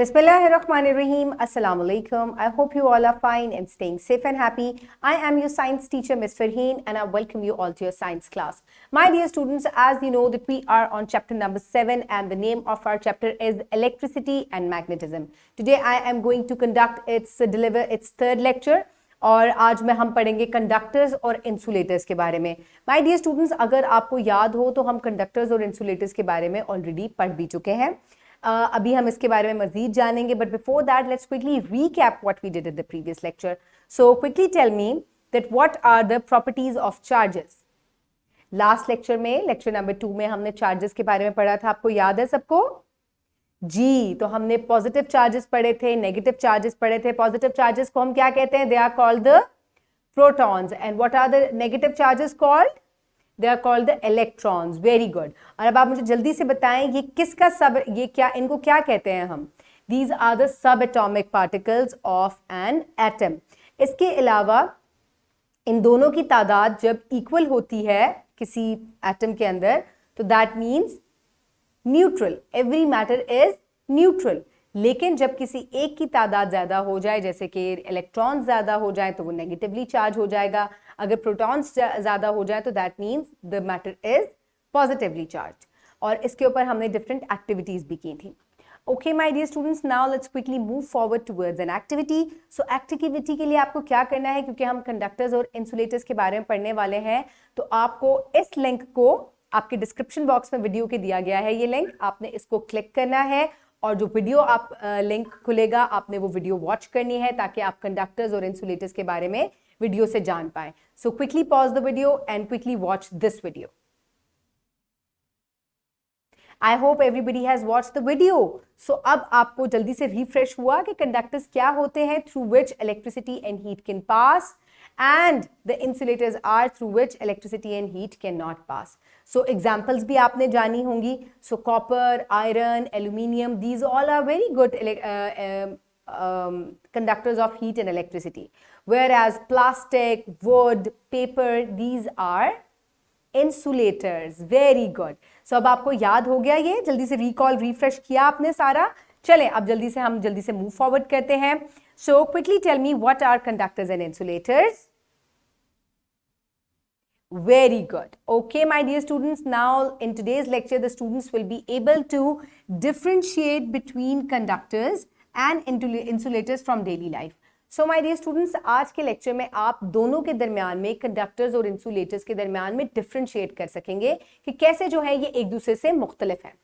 Bismillahirrahmanirrahim. Assalamu alaikum. I hope you all are fine and staying safe and happy. I am your science teacher, Ms. Farheen, and I welcome you all to your science class. My dear students, as you know that we are on chapter number 7 and the name of our chapter is Electricity and Magnetism. Today I am going to deliver its third lecture. और आज में हम पढ़ेंगे conductors और insulators के बारे में. My dear students, अगर आपको याद हो तो हम कंडक्टर्स और इंसुलेटर्स के बारे में ऑलरेडी पढ़ भी चुके हैं. अभी हम इसके बारे में मजीद जानेंगे, but before that let's quickly recap what we did in the previous lecture. So quickly tell me that what are the properties of charges. Last lecture में, लेक्चर नंबर 2 में हमने चार्जेस के बारे में पढ़ा था. आपको याद है सबको? जी, तो हमने पॉजिटिव चार्जेस पढ़े थे, नेगेटिव चार्जेस पढ़े थे. पॉजिटिव चार्जेस को हम क्या कहते हैं? They are called the protons. And what are the negative charges called? They are called the electrons. Very good. और अब आप मुझे जल्दी से बताएं इनको क्या कहते हैं हम? These are the subatomic particles of an atom. इसके अलावा इन दोनों की तादाद जब इक्वल होती है किसी एटम के अंदर, तो that means neutral. Every matter is neutral. लेकिन जब किसी एक की तादाद ज्यादा हो जाए, जैसे कि इलेक्ट्रॉन्स ज्यादा हो जाए, तो वो नेगेटिवली चार्ज हो जाएगा. अगर प्रोटॉन्स ज्यादा हो जाए तो that means the matter is positively charge. और इसके ऊपर हमने डिफरेंट एक्टिविटीज भी की थी. Okay my dear students, now let's quickly move forward towards an activity. So activity के लिए आपको क्या करना है, क्योंकि हम कंडक्टर्स और इंसुलेटर्स के बारे में पढ़ने वाले हैं, तो आपको इस लिंक को, आपके डिस्क्रिप्शन बॉक्स में वीडियो के दिया गया है ये लिंक, आपने इसको क्लिक करना है और जो वीडियो आप लिंक खुलेगा आपने वो वीडियो वॉच करनी है, ताकि आप कंडक्टर्स और इंसुलेटर्स के बारे में वीडियो से जान पाए. So quickly pause the video and quickly watch this video. I hope everybody has watched the video. So अब आपको जल्दी से रिफ्रेश हुआ कि कंडक्टर्स क्या होते हैं, through which electricity and heat can pass, and the insulators are through which electricity and heat cannot pass. So examples भी आपने जानी होंगी. So copper, iron, aluminium, these all are very good conductors of heat and electricity. Whereas plastic, wood, paper, these are insulators. Very good. So अब आपको याद हो गया ये, जल्दी से recall, refresh किया आपने सारा. चलें अब हम जल्दी से move forward करते हैं. So quickly tell me, what are conductors and insulators? Very good. Okay, my dear students, now in today's lecture, the students will be able to differentiate between conductors and insulators from daily life. So my dear students, आज के lecture में आप दोनों के दरमियान में, conductors और insulators के दरमियान में differentiate कर सकेंगे कि कैसे जो है ये एक दूसरे से मुख्तलिफ हैं.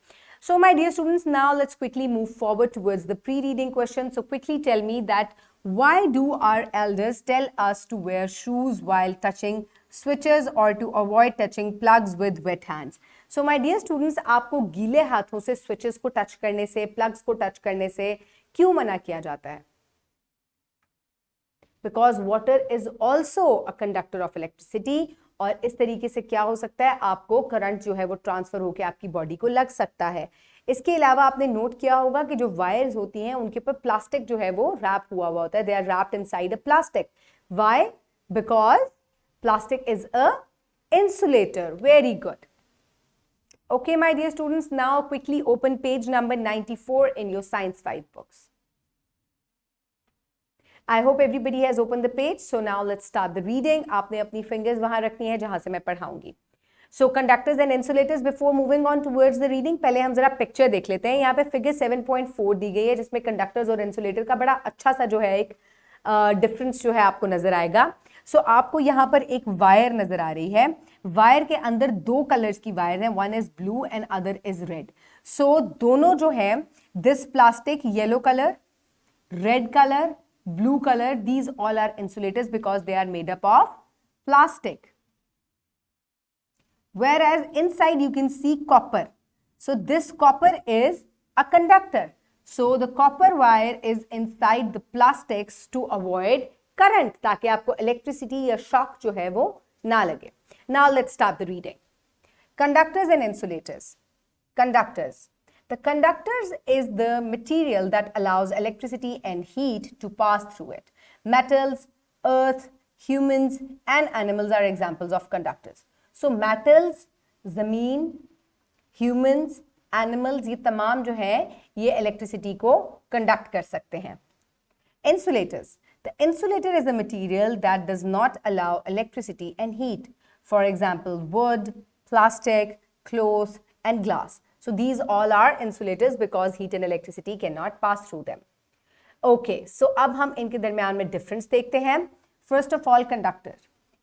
So my dear students, now let's quickly move forward towards the pre-reading question. So quickly tell me that why do our elders tell us to wear shoes while touching switches or to avoid touching plugs with wet hands? So my dear students, आपको गीले हाथों से switches को touch करने से, plugs को touch करने से क्यों मना किया जाता है? Because water is also a conductor of electricity. और इस तरीके से क्या हो सकता है, आपको करंट जो है वो ट्रांसफर होकर आपकी बॉडी को लग सकता है. इसके अलावा आपने नोट किया होगा कि जो वायर्स होती हैं उनके ऊपर प्लास्टिक जो है वो रैप हुआ होता है. They are wrapped inside a plastic. Why? Because plastic is a insulator. Very good. Okay my dear students, now quickly open page number 94 in your science 5 books. I hope everybody has opened the page. So now let's start the reading. आपने अपनी fingers वहाँ रखनी है जहाँ से मैं पढ़ाऊंगी. So conductors and insulators. Before moving on towards the reading, पहले हम जरा picture देख लेते हैं. यहाँ पे figure 7.4 दी गई है, जिसमें conductors और insulator का बड़ा अच्छा सा जो है एक difference जो है आपको नजर आएगा. So आपको यहाँ पर एक wire नजर आ रही है. Wire के अंदर दो colors की wire है. One is blue and other is red. So दोनों जो है, this plastic yellow color, red color, blue color, these all are insulators because they are made up of plastic. Whereas inside you can see copper. So this copper is a conductor. So the copper wire is inside the plastics to avoid current, ताकि आपको electricity या shock जो है वो ना लगे. Now let's start the reading. Conductors and insulators. Conductors. The conductors is the material that allows electricity and heat to pass through it. Metals, earth, humans and animals are examples of conductors. So metals, zameen, humans, animals, ये तमाम जो है ये electricity को conduct कर सकते हैं. Insulators. The insulator is a material that does not allow electricity and heat. For example, wood, plastic, cloth, and glass. So these all are insulators because heat and electricity cannot pass through them. Okay, so अब हम इनके दरमियान में difference देखते हैं. First of all, conductor.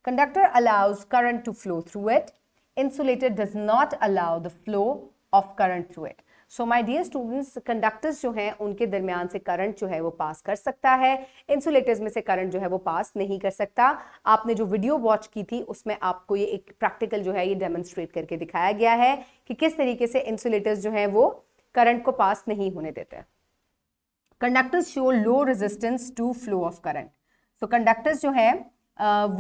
Conductor allows current to flow through it. Insulator does not allow the flow of current through it. So my dear students, conductors जो हैं उनके दरमियान से करंट जो है वो पास कर सकता है, इंसुलेटर्स में से करंट जो है वो पास नहीं कर सकता. आपने जो वीडियो वॉच की थी उसमें आपको ये एक प्रैक्टिकल जो है ये डेमोन्स्ट्रेट करके दिखाया गया है कि किस तरीके से इंसुलेटर्स जो हैं वो करंट को पास नहीं होने देते. Conductors show low resistance to flow of current. So conductors जो है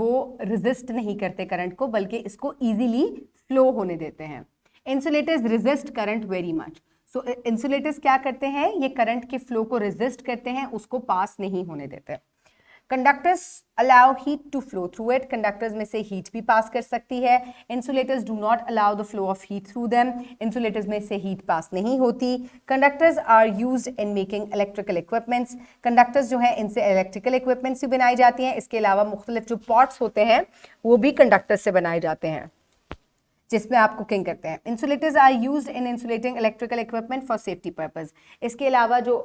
वो रेजिस्ट नहीं करते करंट को, बल्कि इसको ईजिली फ्लो होने देते हैं. Insulators resist current very much. So insulators क्या करते हैं, ये करंट के फ्लो को रेजिस्ट करते हैं, उसको पास नहीं होने देते. Conductors allow heat to flow through it. Conductors में से हीट भी पास कर सकती है. Insulators do not allow the flow of heat through them. Insulators में से हीट पास नहीं होती. Conductors are used in making electrical equipments. Conductors जो है इनसे इलेक्ट्रिकल इक्विपमेंट्स भी बनाई जाती हैं. इसके अलावा मुख्तलिफ जो पॉट्स होते हैं वो भी कंडक्टर्स से बनाए जाते हैं जिसमें आप कुकिंग करते हैं. Insulators are used in insulating electrical equipment for safety purpose. इसके अलावा जो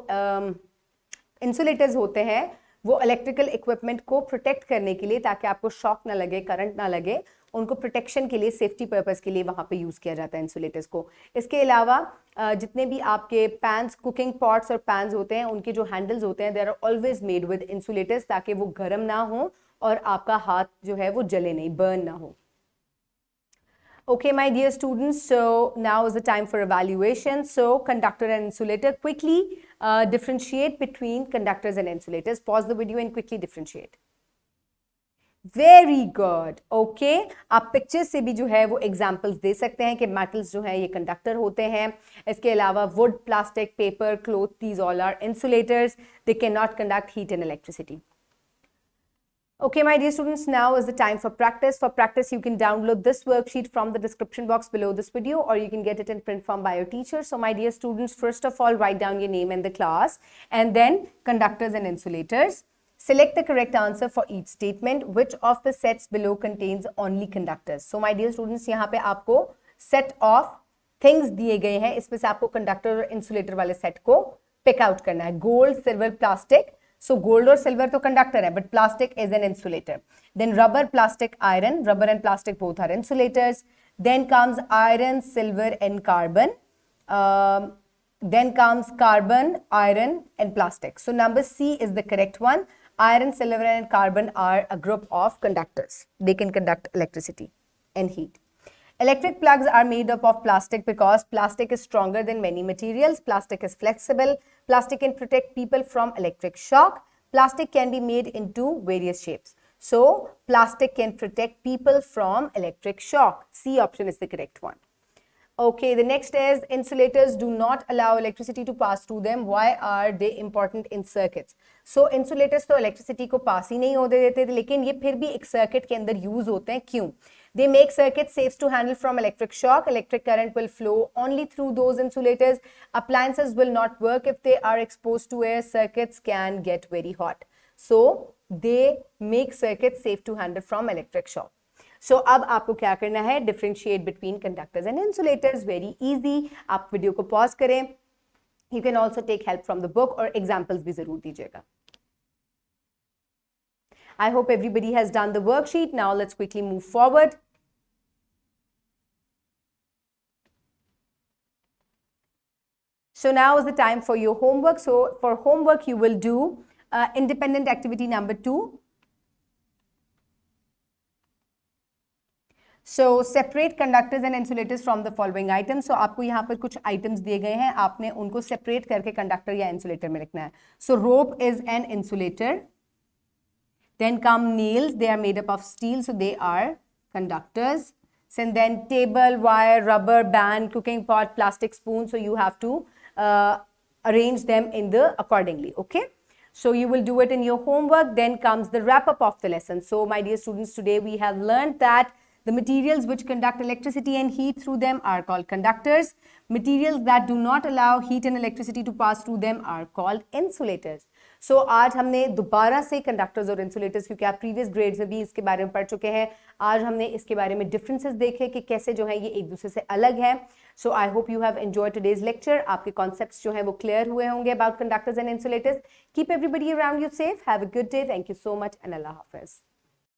इंसुलेटर्स होते हैं वो इलेक्ट्रिकल इक्विपमेंट को प्रोटेक्ट करने के लिए, ताकि आपको शॉक ना लगे, करंट ना लगे, उनको प्रोटेक्शन के लिए, सेफ्टी पर्पस के लिए वहाँ पे यूज़ किया जाता है इंसुलेटर्स को. इसके अलावा जितने भी आपके पैन्स, कुकिंग पॉट्स और पैन्स होते हैं, उनके जो हैंडल्स होते हैं they are always made with insulators, ताकि वो गर्म ना हो और आपका हाथ जो है वो जले नहीं, बर्न ना हो. Okay, my dear students, so now is the time for evaluation. So conductor and insulator, quickly differentiate between conductors and insulators. Pause the video and quickly differentiate. Very good. Okay, आप pictures से भी जो है वो examples दे सकते हैं कि metals जो है ये conductor होते हैं. इसके अलावा wood, plastic, paper, cloth, these all are insulators. They cannot conduct heat and electricity. Okay, my dear students, now is the time for practice. For practice, you can download this worksheet from the description box below this video, or you can get it in print form by your teacher. So my dear students, first of all, write down your name and the class, and then conductors and insulators. Select the correct answer for each statement. Which of the sets below contains only conductors? So my dear students, यहाँ पे आपको set of things दिए गए हैं, इसमें से आपको conductor और insulator वाले set को pick out करना है. Gold, silver, plastic. So gold और silver तो conductor है, but plastic is an insulator. Then rubber, plastic, iron. Rubber and plastic both are insulators. Then comes iron, silver, and carbon. Then comes carbon, iron, and plastic. So number C is the correct one. Iron, silver, and carbon are a group of conductors. They can conduct electricity and heat. Electric plugs are made up of plastic because plastic is stronger than many materials. Plastic is flexible. Plastic can protect people from electric shock. Plastic can be made into various shapes. So, plastic can protect people from electric shock. C option is the correct one. Okay, the next is insulators do not allow electricity to pass through them. Why are they important in circuits? So, insulators तो electricity को pass ही नहीं होने देते थे, लेकिन ये फिर भी एक circuit के अंदर use होते हैं. क्यों? They make circuits safe to handle from electric shock. Electric current will flow only through those insulators. Appliances will not work if they are exposed to air. Circuits can get very hot. So, they make circuits safe to handle from electric shock. So, अब आपको क्या करना है? Differentiate between conductors and insulators. Very easy. आप video को pause करें. You can also take help from the book और examples भी जरूर दीजिएगा. I hope everybody has done the worksheet. Now let's quickly move forward. So now is the time for your homework. So for homework, you will do independent activity number 2. So separate conductors and insulators from the following items. So आपको यहाँ पर कुछ items दिए गए हैं, आपने उनको separate करके conductor या insulator में लिखना है. So rope is an insulator. Then come nails, they are made up of steel, so they are conductors. And then table, wire, rubber, band, cooking pot, plastic spoon, so you have to arrange them in the accordingly, okay? So you will do it in your homework. Then comes the wrap up of the lesson. So my dear students, today we have learned that The materials which conduct electricity and heat through them are called conductors. Materials that do not allow heat and electricity to pass through them are called insulators. So आज हमने दोबारा से conductors और insulators, क्योंकि आप previous grades में भी इसके बारे में पढ़ चुके हैं, आज हमने इसके बारे में डिफरेंसेस देखे कि कैसे जो है ये एक दूसरे से अलग है. So I hope you have enjoyed today's lecture. आपके कॉन्सेप्ट्स जो है वो क्लियर हुए होंगे about conductors and insulators. Keep everybody around you safe. Have a good day. Thank you so much and अल्लाह हाफिज.